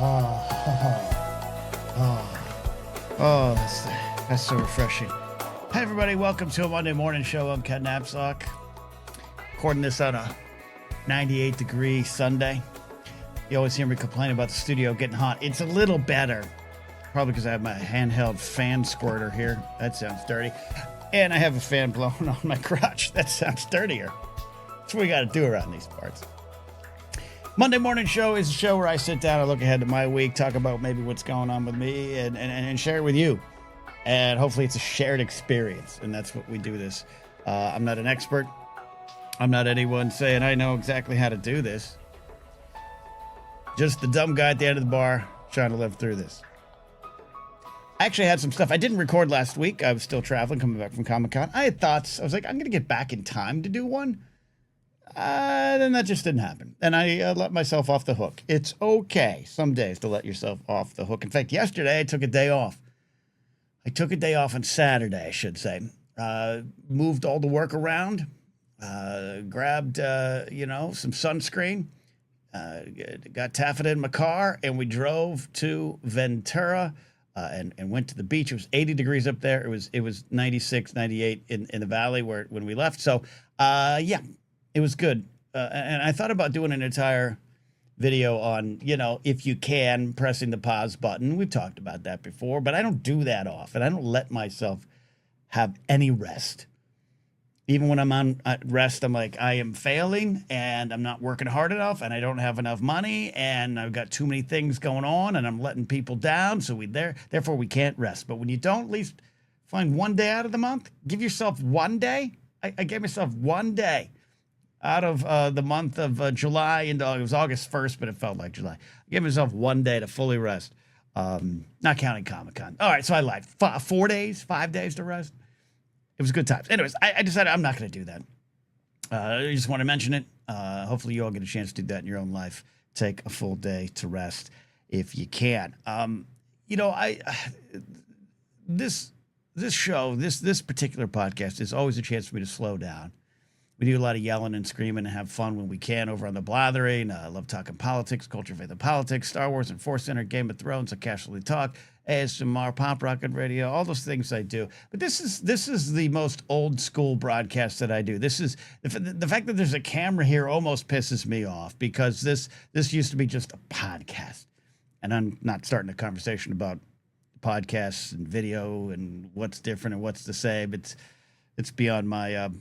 Oh, that's so refreshing. Hi, everybody. Welcome to a Monday morning show. I'm Ken Napzok. Recording this on a 98-degree Sunday. You always hear me complain about the studio getting hot. It's a little better. Probably because I have my handheld fan squirter here. That sounds dirty. And I have a fan blowing on my crotch. That sounds dirtier. That's what we got to do around these parts. Monday morning show is a show where I sit down and look ahead to my week, talk about maybe what's going on with me, and share it with you. And hopefully it's a shared experience, and that's what we do this. I'm not an expert. I'm not anyone saying I know exactly how to do this. Just the dumb guy at the end of the bar trying to live through this. I actually had some stuff I didn't record last week. I was still traveling, coming back from Comic-Con. I had thoughts. I was like, I'm going to get back in time to do one. Then that just didn't happen. And I let myself off the hook. It's okay some days to let yourself off the hook. In fact, yesterday I took a day off. I took a day off on Saturday, I should say. Moved all the work around. Grabbed, some sunscreen. Got taffeta in my car, and we drove to Ventura and went to the beach. It was 80 degrees up there. It was 96, 98 in the valley when we left. So, it was good. And I thought about doing an entire video on, if you can, pressing the pause button. We've talked about that before, but I don't do that often. I don't let myself have any rest. Even when I'm on rest, I'm like, I am failing and I'm not working hard enough and I don't have enough money and I've got too many things going on and I'm letting people down. So therefore we can't rest. But when you don't, at least find one day out of the month, give yourself one day. I gave myself one day out of the month of July, and it was August 1st, but it felt like July. I gave myself one day to fully rest, not counting Comic-Con. All right, so I lied. 5 days to rest. It was good times. Anyways, I decided I'm not going to do that. I just want to mention it. Hopefully you all get a chance to do that in your own life. Take a full day to rest if you can. This show, this particular podcast is always a chance for me to slow down. We do a lot of yelling and screaming and have fun when we can over on the Blathering. I love talking politics, culture, faith, and politics, Star Wars and Force Center, Game of Thrones, I casually talk, ASMR, pop rocket radio, all those things I do. But this is the most old school broadcast that I do. This is the fact that there's a camera here almost pisses me off because this used to be just a podcast, and I'm not starting a conversation about podcasts and video and what's different and what's the same. It's beyond my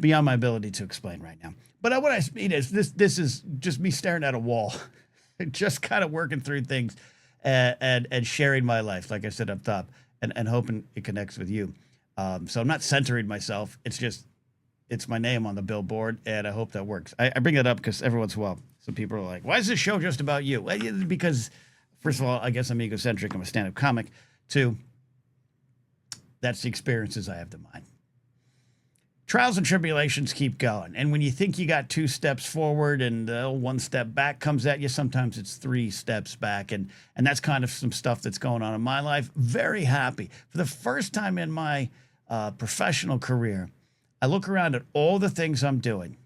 beyond my ability to explain right now. But what I mean is this is just me staring at a wall, just kind of working through things and sharing my life, like I said up top, and hoping it connects with you. So I'm not centering myself. It's my name on the billboard, and I hope that works. I bring that up because every once in a while, some people are like, why is this show just about you? Well, because, first of all, I guess I'm egocentric. I'm a stand-up comic. 2, that's the experiences I have to mind. Trials and tribulations keep going. And when you think you got 2 steps forward and 1 step back comes at you, sometimes it's 3 steps back. And that's kind of some stuff that's going on in my life. Very happy. For the first time in my professional career, I look around at all the things I'm doing.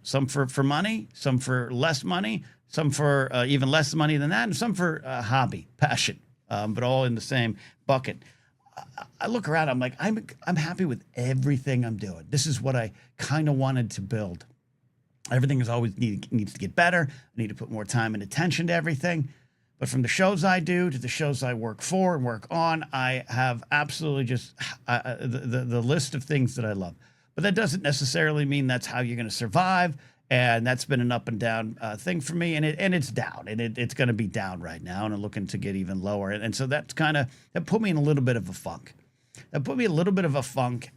Some for money, some for less money, some for even less money than that, and some for hobby, passion, but all in the same bucket. I look around, I'm like, I'm happy with everything I'm doing. This is what I kind of wanted to build. Everything is always needs to get better. I need to put more time and attention to everything. But from the shows I do to the shows I work for and work on, I have absolutely just the list of things that I love. But that doesn't necessarily mean that's how you're going to survive. And that's been an up and down thing for me, and it's down, and it's going to be down right now, and I'm looking to get even lower. And so that put me in a little bit of a funk.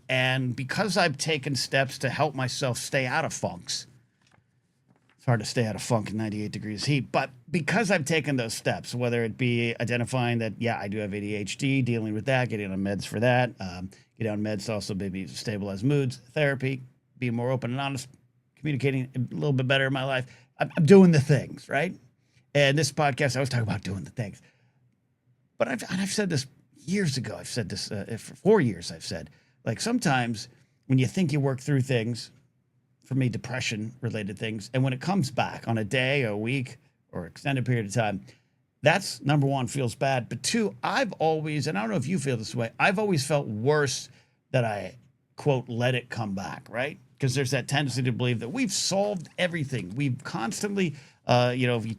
And because I've taken steps to help myself stay out of funks, it's hard to stay out of funk in 98 degrees heat, but because I've taken those steps, whether it be identifying that, yeah, I do have ADHD, dealing with that, getting on meds for that, getting on meds to also maybe stabilize moods, therapy, being more open and honest, communicating a little bit better in my life. I'm doing the things, right? And this podcast, I was talking about doing the things. But I've said this years ago. I've said this for 4 years. I've said, like, sometimes when you think you work through things, for me, depression-related things, and when it comes back on a day, a week, or extended period of time, that's number one, feels bad. But two, I've always, and I don't know if you feel this way, I've always felt worse that I, quote, let it come back, right? Because there's that tendency to believe that we've solved everything. We've constantly, if you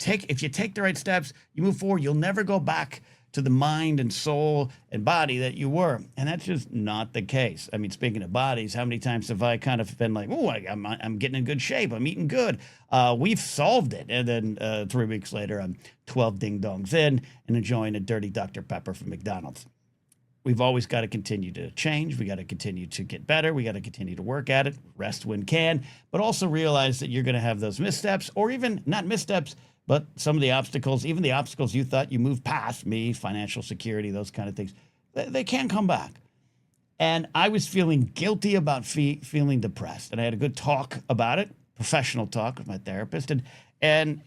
take the right steps, you move forward, you'll never go back to the mind and soul and body that you were. And that's just not the case. I mean, speaking of bodies, how many times have I kind of been like, oh, I'm getting in good shape. I'm eating good. We've solved it. And then 3 weeks later, I'm 12 ding dongs in and enjoying a dirty Dr. Pepper from McDonald's. We've always got to continue to change. We got to continue to get better. We got to continue to work at it, rest when can, but also realize that you're going to have those missteps, or even not missteps, but some of the obstacles, even the obstacles you thought you moved past, me, financial security, those kind of things, they can come back. And I was feeling guilty about feeling depressed. And I had a good talk about it, professional talk with my therapist. And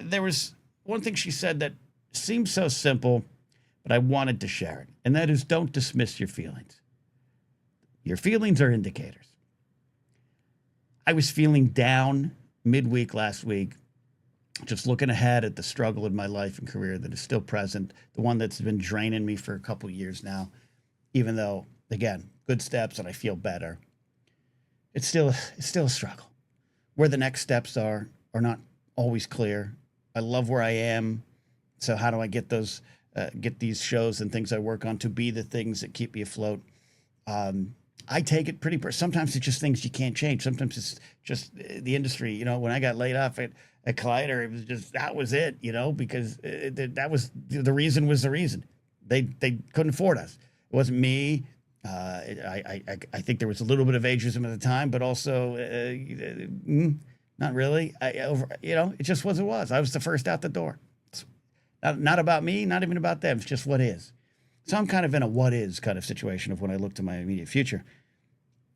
there was one thing she said that seemed so simple, but I wanted to share it. And that is, don't dismiss your feelings. Your feelings are indicators. I was feeling down midweek last week, just looking ahead at the struggle in my life and career that is still present, the one that's been draining me for a couple of years now, even though, again, good steps and I feel better. It's still a struggle. Where the next steps are not always clear. I love where I am. So how do I get these shows and things I work on to be the things that keep me afloat? I take it pretty. Sometimes it's just things you can't change. Sometimes it's just the industry. When I got laid off at Collider, it was just, that was it. Because that was the reason. Was the reason they couldn't afford us. It wasn't me. I think there was a little bit of ageism at the time, but also not really. It just was. It was. I was the first out the door. It's not about me. Not even about them. It's just what is. So I'm kind of in a what is kind of situation of when I look to my immediate future.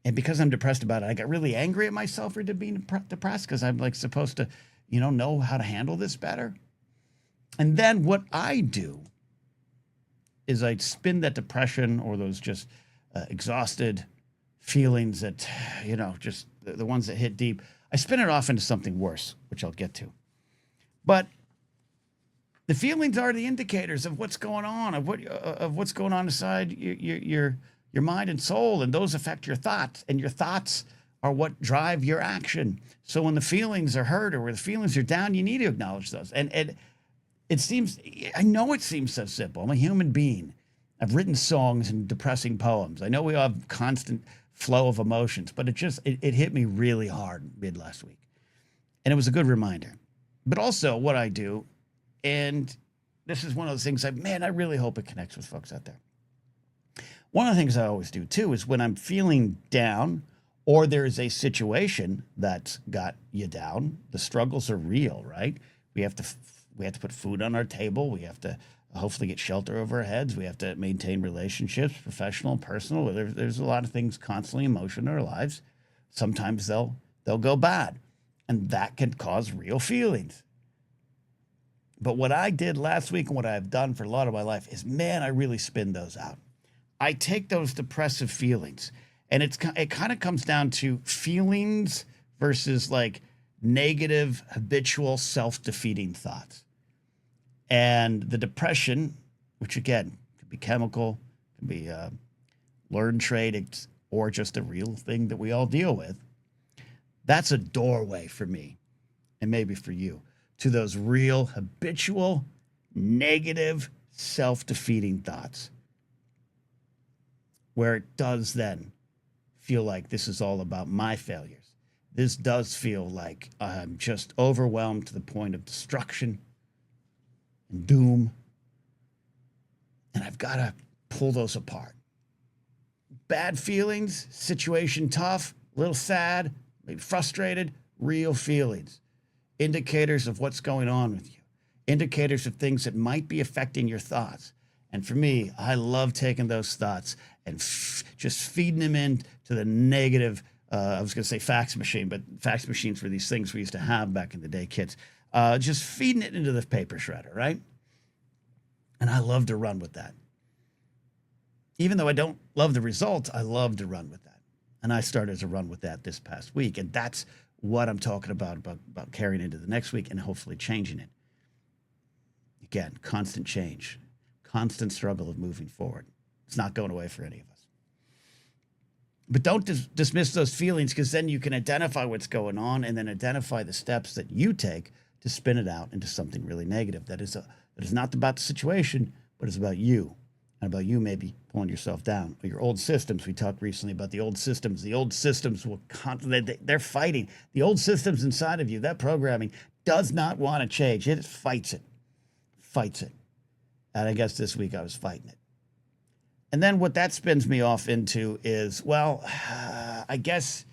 And because I'm depressed about it, I got really angry at myself for being depressed, because I'm like supposed to, know how to handle this better. And then what I do is I spin that depression or those just exhausted feelings that, just the ones that hit deep, I spin it off into something worse, which I'll get to. But the feelings are the indicators of what's going on, of what's going on inside your mind and soul, and those affect your thoughts, and your thoughts are what drive your action. So when the feelings are hurt or when the feelings are down, you need to acknowledge those. And I know it seems so simple. I'm a human being. I've written songs and depressing poems. I know we all have constant flow of emotions, but it hit me really hard mid last week, and it was a good reminder. But also what I do. And this is one of those things I really hope it connects with folks out there. One of the things I always do too is when I'm feeling down or there's a situation that's got you down, the struggles are real, right? We have to put food on our table. We have to hopefully get shelter over our heads. We have to maintain relationships, professional and personal. There's a lot of things constantly in motion in our lives. Sometimes they'll go bad, and that can cause real feelings. But what I did last week and what I've done for a lot of my life is, I really spin those out. I take those depressive feelings, and it kind of comes down to feelings versus like negative, habitual, self-defeating thoughts. And the depression, which again, could be chemical, could be learned trait, or just a real thing that we all deal with, that's a doorway for me, and maybe for you, to those real, habitual, negative, self-defeating thoughts, where it does then feel like this is all about my failures. This does feel like I'm just overwhelmed to the point of destruction and doom, and I've got to pull those apart. Bad feelings, situation tough, a little sad, maybe frustrated, real feelings. Indicators of what's going on with you, indicators of things that might be affecting your thoughts. And for me, I love taking those thoughts and just feeding them into the negative. I was going to say fax machine, but fax machines were these things we used to have back in the day, kids. Just feeding it into the paper shredder, right? And I love to run with that. Even though I don't love the results, I love to run with that. And I started to run with that this past week. And that's what I'm talking about carrying into the next week and hopefully changing it. Again, constant change, constant struggle of moving forward. It's not going away for any of us. But don't dismiss those feelings, because then you can identify what's going on and then identify the steps that you take to spin it out into something really negative. That is not about the situation, but it's about you. And about you maybe pulling yourself down. Or your old systems. We talked recently about the old systems. The old systems will they're fighting. The old systems inside of you, that programming, does not want to change. It fights it. Fights it. And I guess this week I was fighting it. And then what that spins me off into is, well, I guess,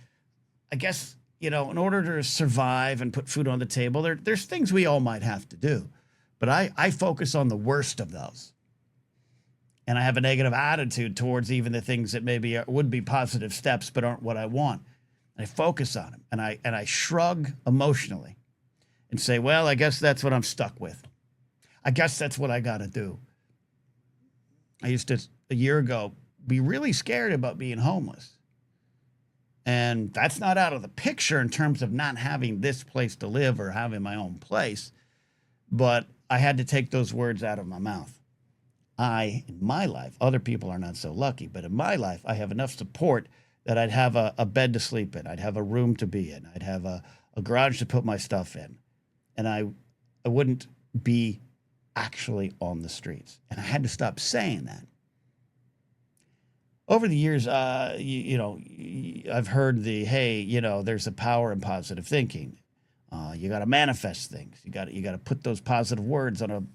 in order to survive and put food on the table, there's things we all might have to do. But I focus on the worst of those. And I have a negative attitude towards even the things that maybe would be positive steps but aren't what I want. And I focus on them. And I shrug emotionally and say, well, I guess that's what I'm stuck with. I guess that's what I got to do. I used to, a year ago, be really scared about being homeless. And that's not out of the picture in terms of not having this place to live or having my own place. But I had to take those words out of my mouth. In my life, other people are not so lucky, but in my life, I have enough support that I'd have a bed to sleep in. I'd have a room to be in. I'd have a garage to put my stuff in. And I wouldn't be actually on the streets. And I had to stop saying that. Over the years, I've heard there's a power in positive thinking. You got to manifest things. You got to put those positive words on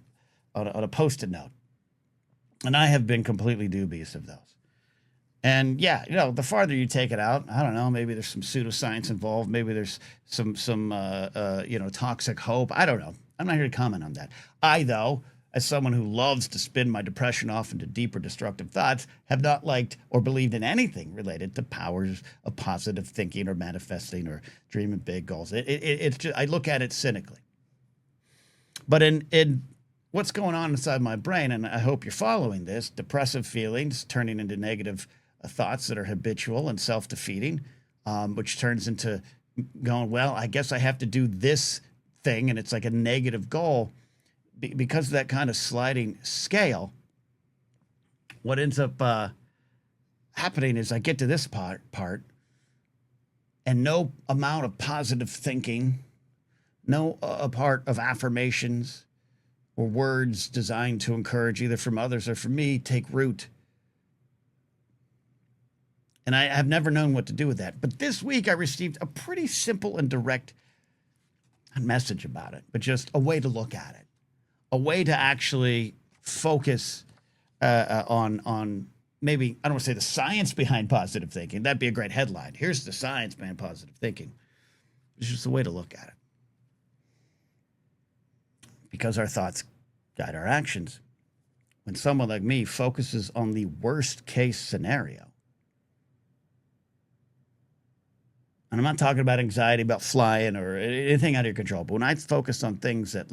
a Post-it note. And I have been completely dubious of those. And the farther you take it out, I don't know, maybe there's some pseudoscience involved. Maybe there's some toxic hope. I don't know. I'm not here to comment on that. I, though, as someone who loves to spin my depression off into deeper destructive thoughts, have not liked or believed in anything related to powers of positive thinking or manifesting or dreaming big goals. It's just, I look at it cynically. But in what's going on inside my brain, and I hope you're following this, depressive feelings turning into negative thoughts that are habitual and self-defeating, which turns into going, well, I guess I have to do this thing, and it's like a negative goal. Because of that kind of sliding scale, what ends up happening is I get to this part, and no amount of positive thinking, no part of affirmations or words designed to encourage either from others or from me take root. And I have never known what to do with that. But this week I received a pretty simple and direct message about it, but just a way to look at it. A way to actually focus on maybe, I don't want to say the science behind positive thinking. That'd be a great headline. Here's the science behind positive thinking. It's just a way to look at it. Because our thoughts guide our actions. When someone like me focuses on the worst case scenario, and I'm not talking about anxiety about flying or anything out of your control, but when I focus on things that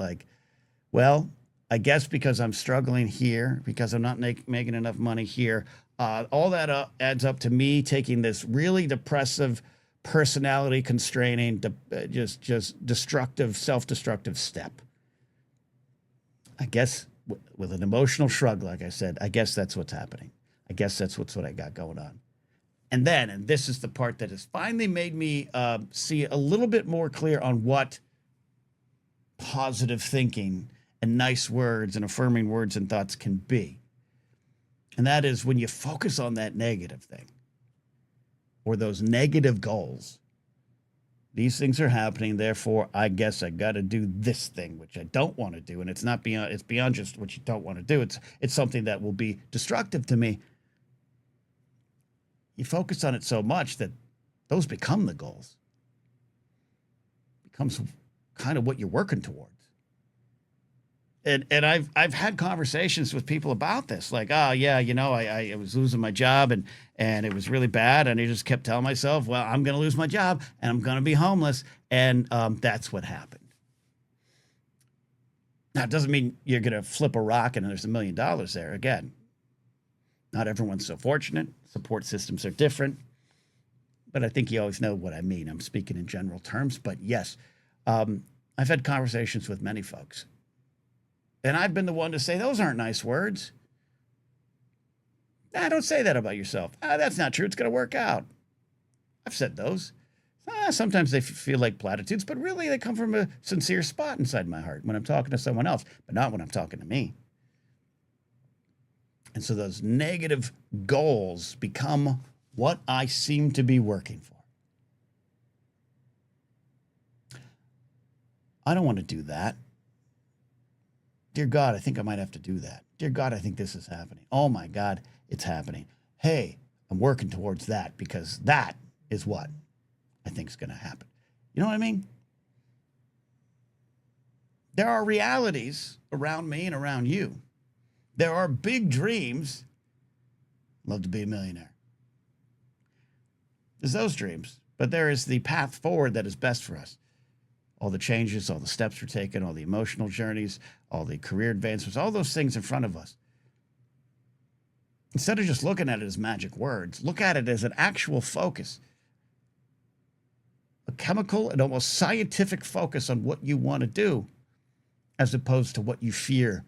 well, I guess because I'm struggling here, because I'm not making enough money here, all that adds up to me taking this really depressive, personality constraining, just destructive, self-destructive step. I guess with an emotional shrug, like I said, I guess that's what's happening. I guess that's what I got going on. And this is the part that has finally made me see a little bit more clear on what positive thinking and nice words and affirming words and thoughts can be. And that is when you focus on that negative thing or those negative goals. These things are happening, therefore, I guess I got to do this thing, which I don't want to do. And it's beyond just what you don't want to do. It's something that will be destructive to me. You focus on it so much that those become the goals. It becomes kind of what you're working towards. And I've had conversations with people about this, like, oh yeah, I was losing my job and it was really bad, and I just kept telling myself, well, I'm going to lose my job and I'm going to be homeless, and that's what happened. Now, it doesn't mean you're going to flip a rock and there's $1 million there. Again, not everyone's so fortunate. Support systems are different. but I think you always know what I mean. I'm speaking in general terms, but yes, I've had conversations with many folks, and I've been the one to say, those aren't nice words. Don't say that about yourself. That's not true. It's going to work out. I've said those. Sometimes they feel like platitudes, but really they come from a sincere spot inside my heart when I'm talking to someone else, but not when I'm talking to me. And so those negative goals become what I seem to be working for. I don't want to do that. Dear God, I think I might have to do that. Dear God, I think this is happening. Oh my God, it's happening. Hey, I'm working towards that because that is what I think is going to happen. You know what I mean? There are realities around me and around you. There are big dreams. Love to be a millionaire. There's those dreams, but there is the path forward that is best for us. All the changes, all the steps we're taking, all the emotional journeys, all the career advancements, all those things in front of us. Instead of just looking at it as magic words, look at it as an actual focus. A chemical and almost scientific focus on what you want to do, as opposed to what you fear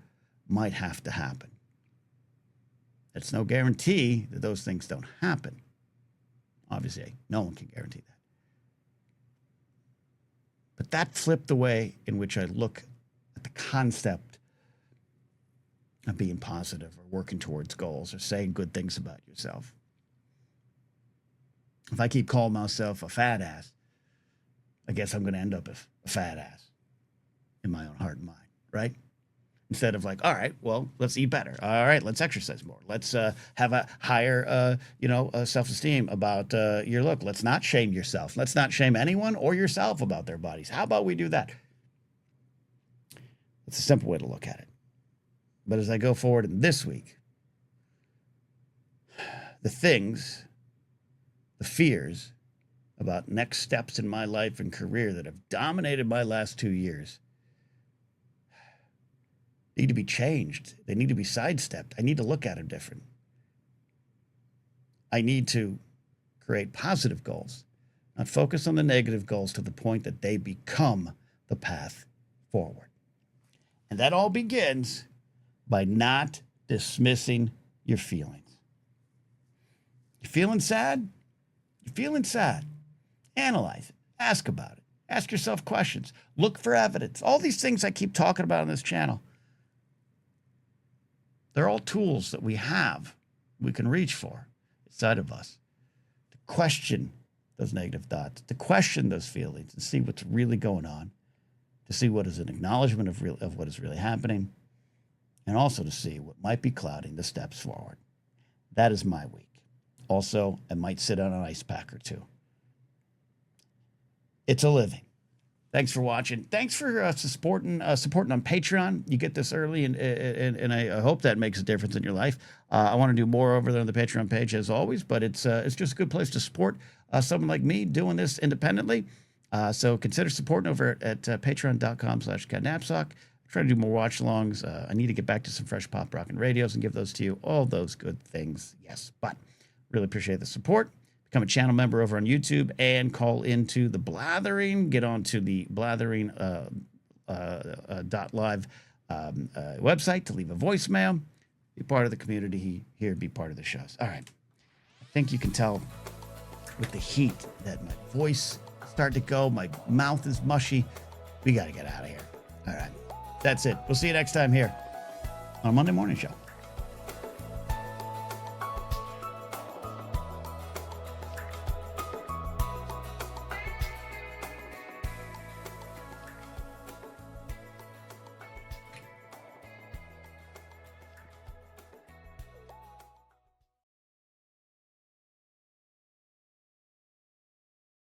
might have to happen. It's no guarantee that those things don't happen. Obviously, no one can guarantee that. But that flipped the way in which I look at the concept of being positive or working towards goals or saying good things about yourself. If I keep calling myself a fat ass, I guess I'm going to end up as a fat ass in my own heart and mind, right? Instead of like, all right, well, let's eat better. All right, let's exercise more. Let's have a higher, self-esteem about your look. Let's not shame yourself. Let's not shame anyone or yourself about their bodies. How about we do that? It's a simple way to look at it. But as I go forward in this week, the fears about next steps in my life and career that have dominated my last 2 years need to be changed. They need to be sidestepped. I need to look at them different. I need to create positive goals, not focus on the negative goals to the point that they become the path forward. And that all begins by not dismissing your feelings. You're feeling sad? You're feeling sad. Analyze it. Ask about it. Ask yourself questions. Look for evidence. All these things I keep talking about on this channel, they're all tools that we have, we can reach for inside of us to question those negative thoughts, to question those feelings and see what's really going on, to see what is an acknowledgement of what is really happening, and also to see what might be clouding the steps forward. That is my week. Also, I might sit on an ice pack or two. It's a living. Thanks for watching. Thanks for supporting on Patreon. You get this early, and I hope that makes a difference in your life. I want to do more over there on the Patreon page as always, but it's just a good place to support someone like me doing this independently. So consider supporting over at patreon.com/Napzok. Trying to do more watch-alongs. I need to get back to some fresh pop rock and radios and give those to you. All those good things, yes. But really appreciate the support. Become a channel member over on YouTube and call into the Blathering. Get onto the Blathering .live website to leave a voicemail. Be part of the community here. Be part of the shows. All right. I think you can tell with the heat that my voice is starting to go. My mouth is mushy. We got to get out of here. All right. That's it. We'll see you next time here on Monday Morning Show.